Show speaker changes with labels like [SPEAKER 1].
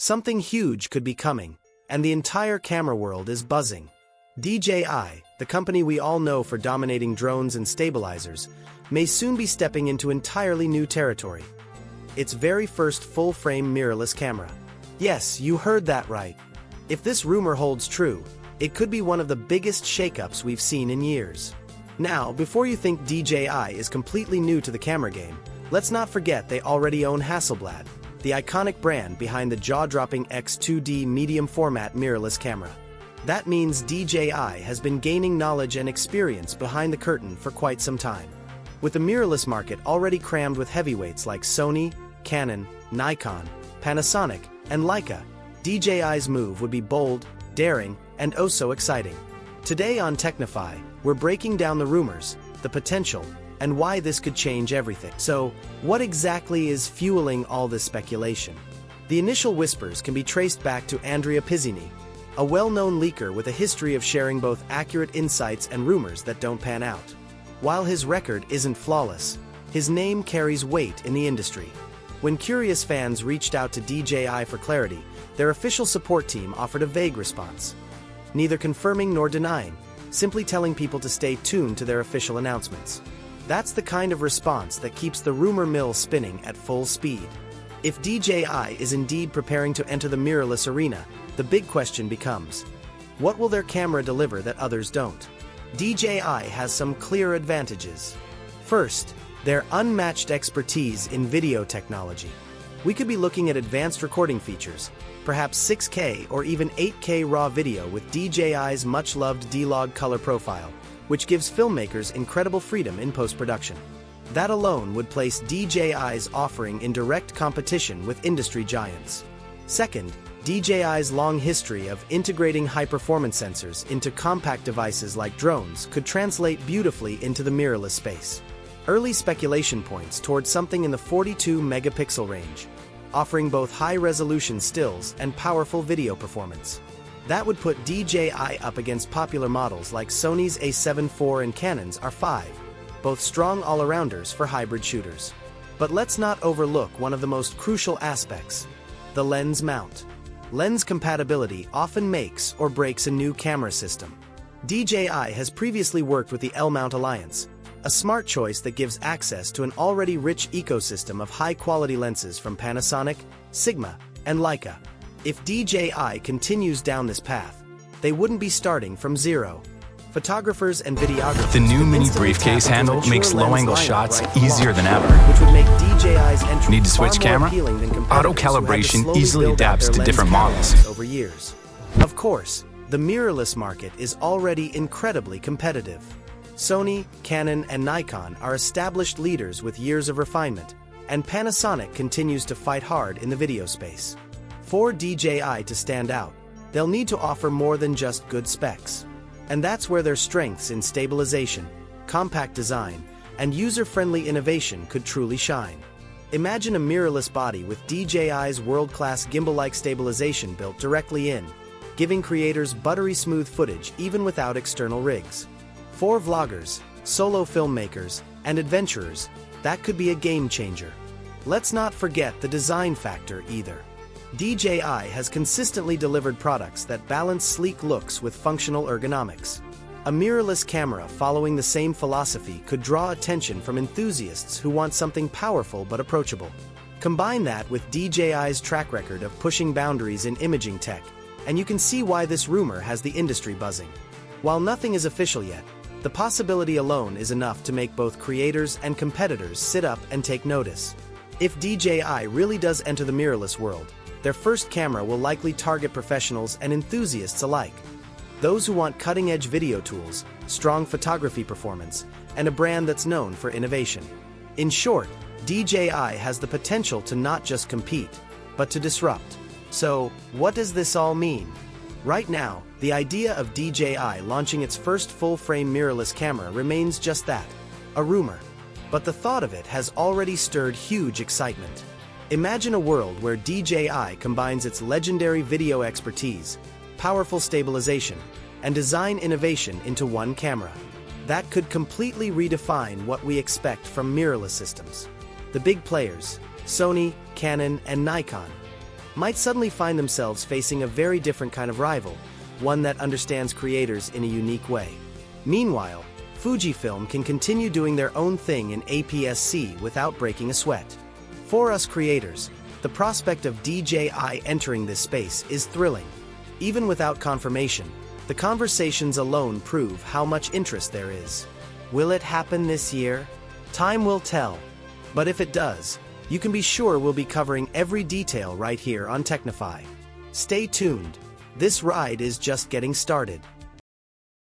[SPEAKER 1] Something huge could be coming, and the entire camera world is buzzing. DJI, the company we all know for dominating drones and stabilizers, may soon be stepping into entirely new territory. Its very first full-frame mirrorless camera. Yes, you heard that right. If this rumor holds true, it could be one of the biggest shakeups we've seen in years. Now, before you think DJI is completely new to the camera game, let's not forget they already own Hasselblad, the iconic brand behind the jaw-dropping X2D medium-format mirrorless camera. That means DJI has been gaining knowledge and experience behind the curtain for quite some time. With the mirrorless market already crammed with heavyweights like Sony, Canon, Nikon, Panasonic, and Leica, DJI's move would be bold, daring, and oh so exciting. Today on Technify, we're breaking down the rumors, the potential, and why this could change everything. So, what exactly is fueling all this speculation? The initial whispers can be traced back to Andrea Pizzini, a well-known leaker with a history of sharing both accurate insights and rumors that don't pan out. While his record isn't flawless, his name carries weight in the industry. When curious fans reached out to DJI for clarity, their official support team offered a vague response. Neither confirming nor denying, simply telling people to stay tuned to their official announcements. That's the kind of response that keeps the rumor mill spinning at full speed. If DJI is indeed preparing to enter the mirrorless arena, the big question becomes, what will their camera deliver that others don't? DJI has some clear advantages. First, their unmatched expertise in video technology. We could be looking at advanced recording features, perhaps 6K or even 8K raw video with DJI's much-loved D-Log color profile, which gives filmmakers incredible freedom in post-production. That alone would place DJI's offering in direct competition with industry giants. Second, DJI's long history of integrating high-performance sensors into compact devices like drones could translate beautifully into the mirrorless space. Early speculation points towards something in the 42-megapixel range, offering both high-resolution stills and powerful video performance. That would put DJI up against popular models like Sony's A7 IV and Canon's R5, both strong all-arounders for hybrid shooters. But let's not overlook one of the most crucial aspects: the lens mount. Lens compatibility often makes or breaks a new camera system. DJI has previously worked with the L-Mount Alliance, a smart choice that gives access to an already rich ecosystem of high-quality lenses from Panasonic, Sigma, and Leica. If DJI continues down this path, they wouldn't be starting from zero. Photographers and videographers.
[SPEAKER 2] The new mini briefcase handle makes low-angle shots easier than ever.
[SPEAKER 1] Which would make DJI's entry
[SPEAKER 2] Need to switch
[SPEAKER 1] far more
[SPEAKER 2] camera?
[SPEAKER 1] appealing than competitors
[SPEAKER 2] Auto
[SPEAKER 1] who had to
[SPEAKER 2] calibration
[SPEAKER 1] slowly
[SPEAKER 2] easily
[SPEAKER 1] build out
[SPEAKER 2] adapts
[SPEAKER 1] their
[SPEAKER 2] to
[SPEAKER 1] lens
[SPEAKER 2] different
[SPEAKER 1] cameras
[SPEAKER 2] models.
[SPEAKER 1] over years. Of course, the mirrorless market is already incredibly competitive. Sony, Canon, and Nikon are established leaders with years of refinement, and Panasonic continues to fight hard in the video space. For DJI to stand out, they'll need to offer more than just good specs. And that's where their strengths in stabilization, compact design, and user-friendly innovation could truly shine. Imagine a mirrorless body with DJI's world-class gimbal-like stabilization built directly in, giving creators buttery smooth footage even without external rigs. For vloggers, solo filmmakers, and adventurers, that could be a game-changer. Let's not forget the design factor either. DJI has consistently delivered products that balance sleek looks with functional ergonomics. A mirrorless camera following the same philosophy could draw attention from enthusiasts who want something powerful but approachable. Combine that with DJI's track record of pushing boundaries in imaging tech, and you can see why this rumor has the industry buzzing. While nothing is official yet, the possibility alone is enough to make both creators and competitors sit up and take notice. If DJI really does enter the mirrorless world, their first camera will likely target professionals and enthusiasts alike. Those who want cutting-edge video tools, strong photography performance, and a brand that's known for innovation. In short, DJI has the potential to not just compete, but to disrupt. So, what does this all mean? Right now, the idea of DJI launching its first full-frame mirrorless camera remains just that, a rumor. But the thought of it has already stirred huge excitement. Imagine a world where DJI combines its legendary video expertise, powerful stabilization, and design innovation into one camera. That could completely redefine what we expect from mirrorless systems. The big players, Sony, Canon, and Nikon, might suddenly find themselves facing a very different kind of rival, one that understands creators in a unique way. Meanwhile, Fujifilm can continue doing their own thing in APS-C without breaking a sweat. For us creators, the prospect of DJI entering this space is thrilling. Even without confirmation, the conversations alone prove how much interest there is. Will it happen this year? Time will tell. But if it does, you can be sure we'll be covering every detail right here on Technify. Stay tuned. This ride is just getting started.